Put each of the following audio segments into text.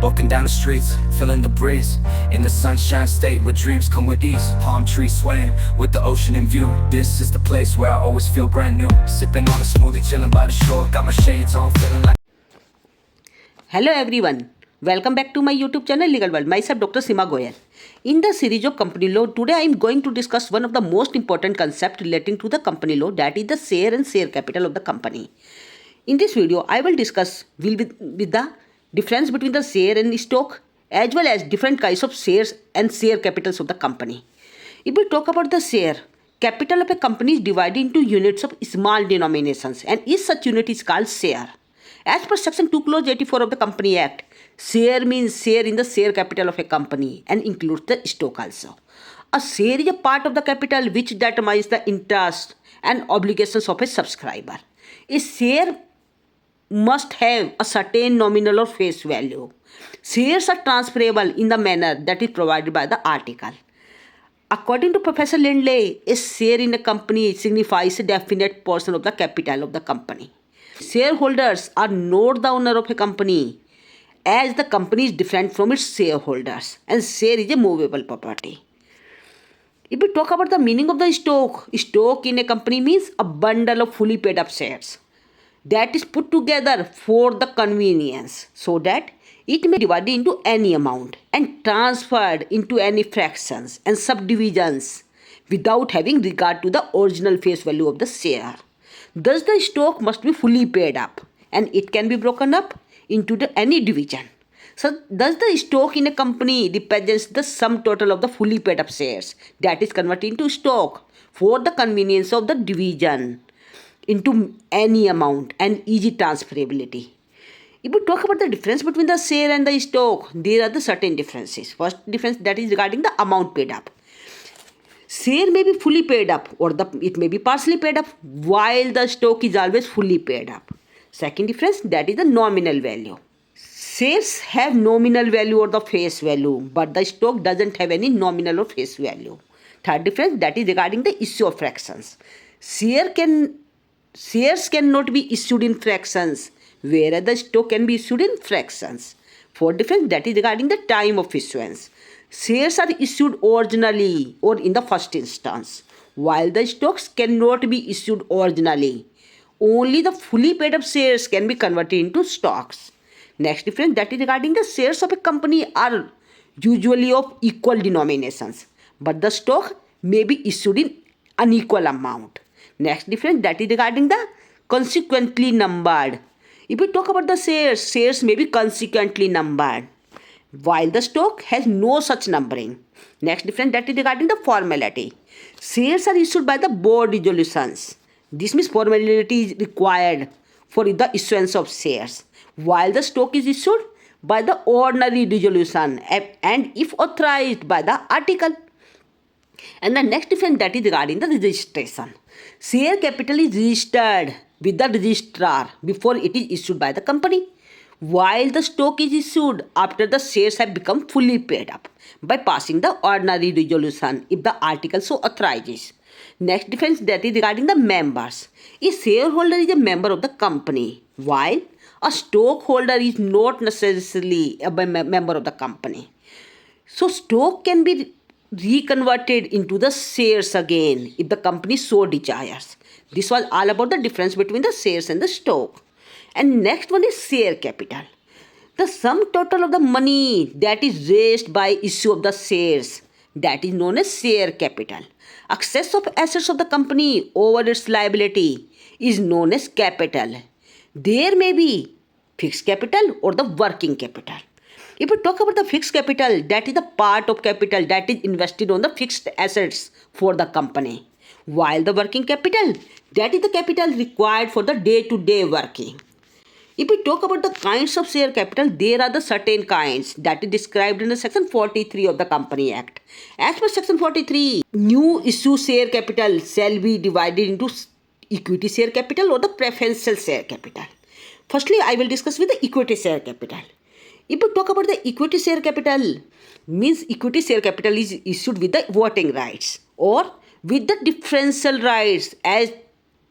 Walking down the streets, feeling the breeze. In the sunshine state where dreams come with ease. Palm trees swaying with the ocean in view. This is the place where I always feel brand new. Sipping on a smoothie, chilling by the shore. Got my shades on, feeling like Hello everyone, welcome back to my YouTube channel Legal World. Myself Dr. Seema Goyal. In the series of company law, today I am going to discuss one of the most important concepts relating to the company law, that is the share and share capital of the company. In this video, I will discuss with the difference between the share and stock as well as different kinds of shares and share capitals of the company. If we talk about the share, capital of a company is divided into units of small denominations and each such unit is called share. As per Section 2 Clause 84 of the Company Act, share means share in the share capital of a company and includes the stock also. A share is a part of the capital which determines the interest and obligations of a subscriber. A share must have a certain nominal or face value. Shares are transferable in the manner that is provided by the article. According to Professor Lindley, a share in a company signifies a definite portion of the capital of the company. Shareholders are not the owner of a company, as the company is different from its shareholders and share is a movable property. If we talk about the meaning of the stock in a company means a bundle of fully paid up shares that is put together for the convenience so that it may be divided into any amount and transferred into any fractions and subdivisions without having regard to the original face value of the share. Thus, the stock must be fully paid up and it can be broken up into any division. So, thus the stock in a company represents the sum total of the fully paid up shares that is converted into stock for the convenience of the division into any amount and easy transferability. If we talk about the difference between the share and the stock, there are the certain differences. First difference that is regarding the amount paid up. Share may be fully paid up or it may be partially paid up while the stock is always fully paid up. Second difference, that is the nominal value. Shares have nominal value or the face value, but the stock doesn't have any nominal or face value. Third difference, that is regarding the issue of fractions. Shares cannot be issued in fractions, whereas the stock can be issued in fractions. Fourth difference, that is regarding the time of issuance. Shares are issued originally or in the first instance, while the stocks cannot be issued originally. Only the fully paid up shares can be converted into stocks. Next difference, that is regarding the shares of a company are usually of equal denominations, but the stock may be issued in unequal amount. Next difference, that is regarding the consequently numbered. If we talk about the shares may be consequently numbered, while the stock has no such numbering. Next difference, that is regarding the formality. Shares are issued by the board resolutions. This means formality is required for the issuance of shares, while the stock is issued by the ordinary resolution and if authorized by the article. And the next difference, that is regarding the registration. Share capital is registered with the registrar before it is issued by the company, while the stock is issued after the shares have become fully paid up by passing the ordinary resolution if the article so authorizes. Next difference, that is regarding the members. A shareholder is a member of the company, while a stockholder is not necessarily a member of the company. So stock can be reconverted into the shares again if the company so desires. This was all about the difference between the shares and the stock. And next one is share capital. The sum total of the money that is raised by issue of the shares, that is known as share capital. Excess of assets of the company over its liability is known as capital. There may be fixed capital or the working capital. If we talk about the fixed capital, that is the part of capital that is invested on the fixed assets for the company, while the working capital, that is the capital required for the day-to-day working. If we talk about the kinds of share capital, there are the certain kinds that is described in the Section 43 of the Company Act. As per Section 43, new issue share capital shall be divided into equity share capital or the preferential share capital. Firstly, I will discuss with the equity share capital. If we talk about the equity share capital, means equity share capital is issued with the voting rights or with the differential rights as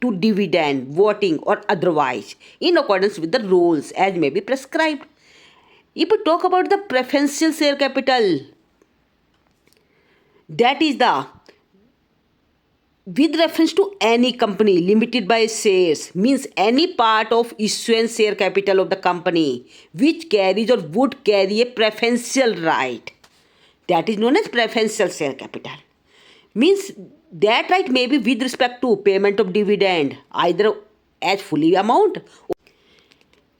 to dividend, voting or otherwise in accordance with the rules as may be prescribed. If we talk about the preferential share capital, that is the with reference to any company limited by shares, means any part of issuance share capital of the company which carries or would carry a preferential right, that is known as preferential share capital. Means that right may be with respect to payment of dividend either as fully amount.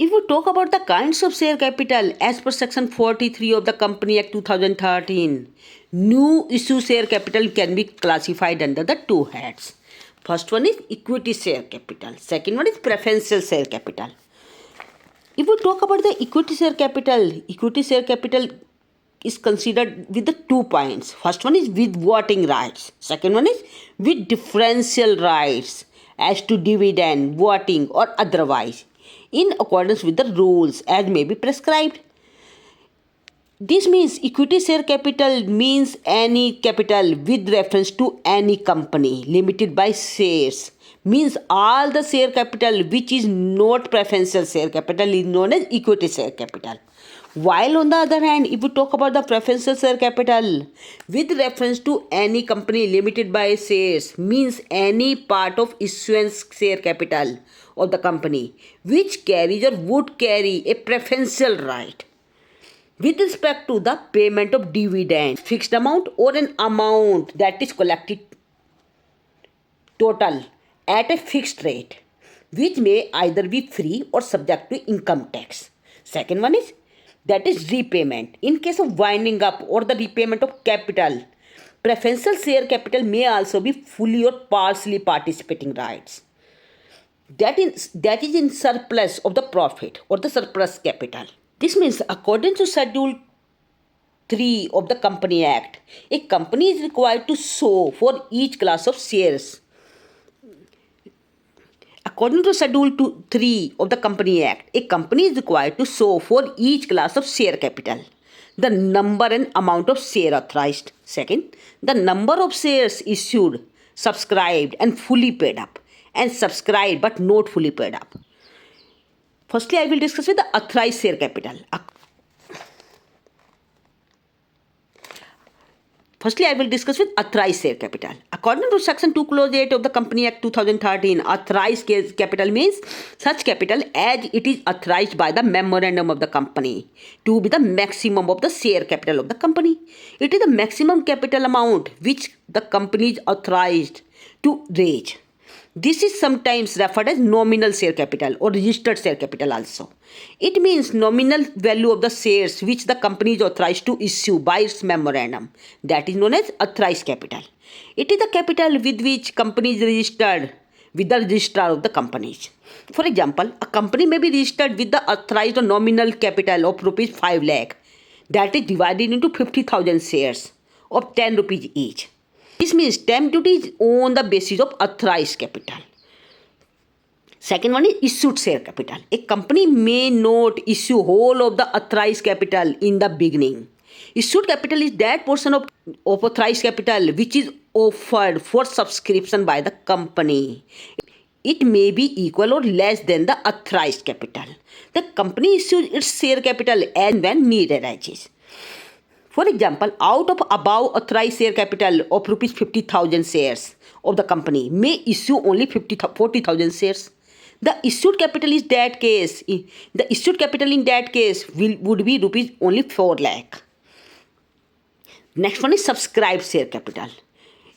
If we talk about the kinds of share capital as per section 43 of the Company Act 2013, new issue share capital can be classified under the two heads. First one is equity share capital. Second one is preferential share capital. If we talk about the equity share capital is considered with the 2 points. First one is with voting rights. Second one is with differential rights as to dividend, voting or otherwise, in accordance with the rules as may be prescribed. This means equity share capital means any capital with reference to any company limited by shares. Means all the share capital which is not preferential share capital is known as equity share capital. While on the other hand, if we talk about the preferential share capital with reference to any company limited by shares, means any part of issuance share capital of the company which carries or would carry a preferential right with respect to the payment of dividend, fixed amount or an amount that is collected total at a fixed rate, which may either be free or subject to income tax. Second one is that is repayment. In case of winding up or the repayment of capital, preferential share capital may also be fully or partially participating rights. That is in surplus of the profit or the surplus capital. This means according to Schedule 3 of the Company Act, a company is required to show for each class of shares. According to Schedule 3 of the Company Act, a company is required to show for each class of share capital the number and amount of share authorized. Second, the number of shares issued, subscribed and fully paid up, and subscribed but not fully paid up. Firstly, I will discuss with the authorized share capital. According to Section 2 Clause 8 of the Company Act 2013, authorized capital means such capital as it is authorized by the memorandum of the company to be the maximum of the share capital of the company. It is the maximum capital amount which the company is authorized to raise. This is sometimes referred as nominal share capital or registered share capital also. It means nominal value of the shares which the company is authorized to issue by its memorandum. That is known as authorized capital. It is the capital with which company is registered with the registrar of the companies. For example, a company may be registered with the authorized or nominal capital of rupees 5 lakh that is divided into 50,000 shares of 10 rupees each. This means stamp duty is on the basis of authorized capital. Second one is issued share capital. A company may not issue whole of the authorized capital in the beginning. Issued capital is that portion of authorized capital which is offered for subscription by the company. It may be equal or less than the authorized capital. The company issues its share capital as when need arises. For example, out of above authorized share capital of rupees 50,000 shares of the company may issue only 40,000 shares. The issued capital in that case would be rupees only 4 lakh. Next one is subscribed share capital.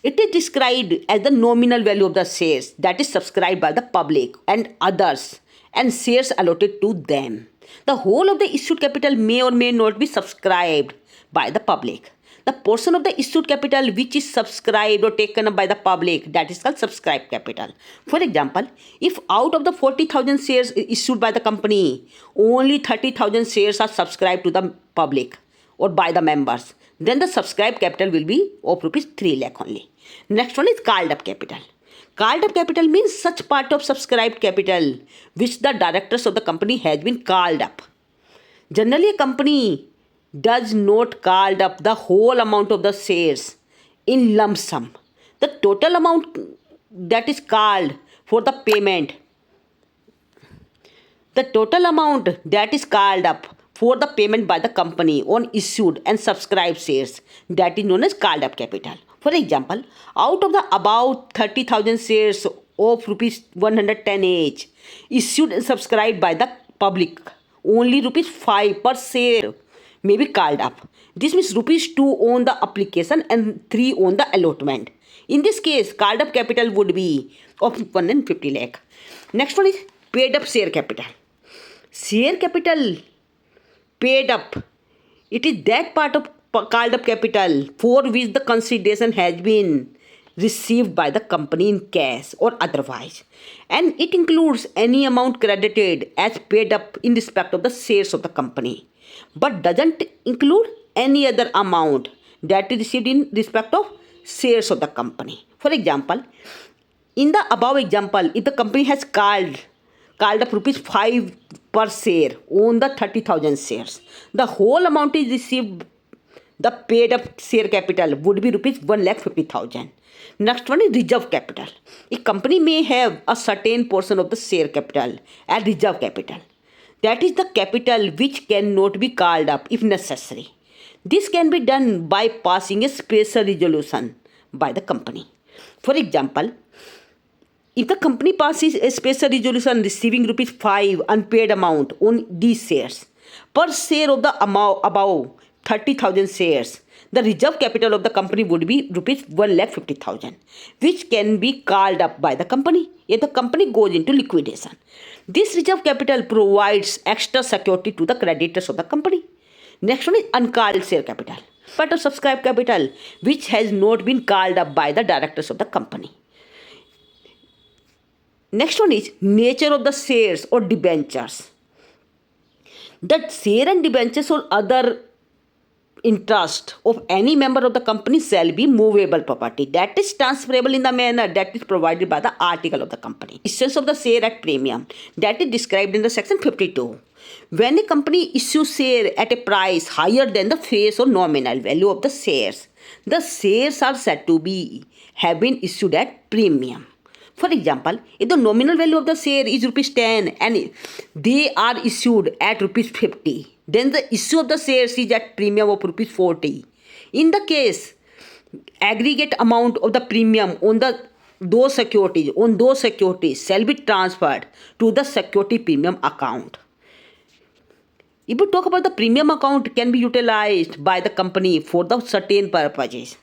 It is described as the nominal value of the shares that is subscribed by the public and others and shares allotted to them. The whole of the issued capital may or may not be subscribed by the public. The portion of the issued capital which is subscribed or taken up by the public, that is called subscribed capital. For example, if out of the 40,000 shares issued by the company, only 30,000 shares are subscribed to the public or by the members, then the subscribed capital will be of rupees 3 lakh only. Next one is called up capital. Called up capital means such part of subscribed capital which the directors of the company has been called up. Generally, a company does not call up the whole amount of the shares in lump sum. The total amount that is called for the payment, for the payment by the company on issued and subscribed shares, that is known as called up capital. For example, out of the about 30,000 shares of rupees 110 each issued and subscribed by the public, only rupees 5 per share may be called up. This means rupees 2 on the application and 3 on the allotment. In this case, called up capital would be of 150 lakh. Next one is paid up share capital. Share capital paid up, it is that part of called up capital for which the consideration has been received by the company in cash or otherwise, and it includes any amount credited as paid up in respect of the shares of the company, but doesn't include any other amount that is received in respect of shares of the company. For example, in the above example, if the company has called up rupees 5 per share on the 30,000 shares, the whole amount is received, the paid up share capital would be rupees 1,50,000. Next one is reserve capital. A company may have a certain portion of the share capital as reserve capital. That is the capital which cannot be called up if necessary. This can be done by passing a special resolution by the company. For example, if the company passes a special resolution receiving rupees 5 unpaid amount on these shares, per share of the amount above 30,000 shares, the reserve capital of the company would be rupees 1,50,000, which can be called up by the company if the company goes into liquidation. This reserve capital provides extra security to the creditors of the company. Next one is uncalled share capital, part of subscribed capital which has not been called up by the directors of the company. Next one is nature of the shares or debentures. The share and debentures or other interest of any member of the company shall be movable property that is transferable in the manner that is provided by the article of the company. Issuance of the share at premium, that is described in the section 52. When a company issues share at a price higher than the face or nominal value of the shares are said to be have been issued at premium. For example, if the nominal value of the share is rupees 10 and they are issued at rupees 50, then the issue of the shares is at premium of rupees 40. In the case, aggregate amount of the premium on those securities shall be transferred to the security premium account. If we talk about the premium account can be utilized by the company for the certain purposes.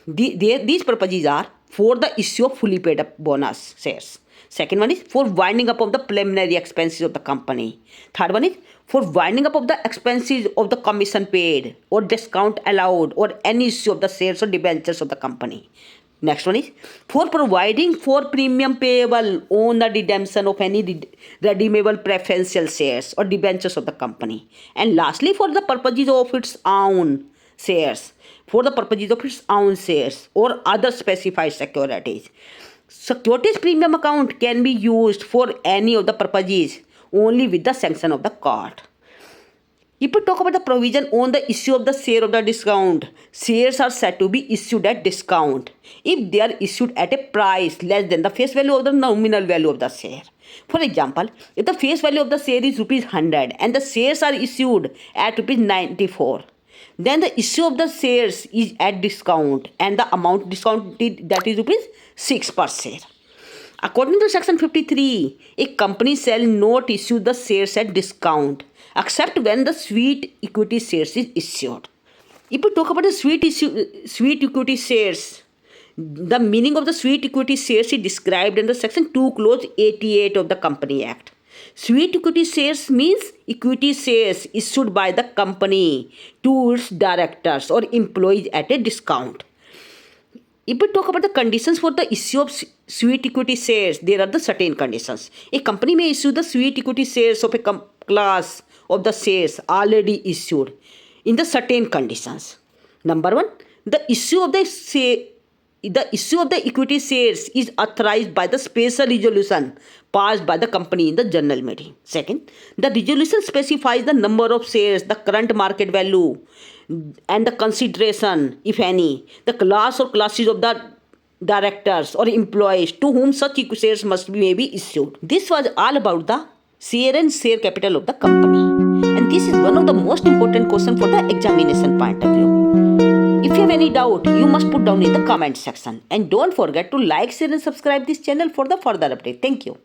These purposes are for the issue of fully paid up bonus shares. Second one is for winding up of the preliminary expenses of the company. Third one is for winding up of the expenses of the commission paid or discount allowed or any issue of the shares or debentures of the company. Next one is for providing for premium payable on the redemption of any redeemable preferential shares or debentures of the company. And lastly, for the purposes of its own shares, or other specified securities. Securities premium account can be used for any of the purposes only with the sanction of the court. If we talk about the provision on the issue of the share of the discount, shares are said to be issued at discount if they are issued at a price less than the face value of the nominal value of the share. For example, if the face value of the share is rupees 100 and the shares are issued at rupees 94, then the issue of the shares is at discount and the amount discounted, that is rupees 6 per share. According to section 53, a company shall not issue the shares at discount except when the sweet equity shares is issued. If we talk about the sweet equity shares, the meaning of the sweet equity shares is described in the section 2 clause 88 of the Company Act. Sweet equity shares means equity shares issued by the company to its directors or employees at a discount. If we talk about the conditions for the issue of sweet equity shares, there are the certain conditions. A company may issue the sweet equity shares of a class of the shares already issued in the certain conditions. Number one, the issue of the equity shares is authorized by the special resolution passed by the company in the general meeting. Second, the resolution specifies the number of shares, the current market value, and the consideration, if any, the class or classes of the directors or employees to whom such shares may be issued. This was all about the share and share capital of the company. and this is one of the most important question for the examination point of view. If you have any doubt, you must put down in the comment section, and don't forget to like, share and subscribe this channel for the further update. Thank you.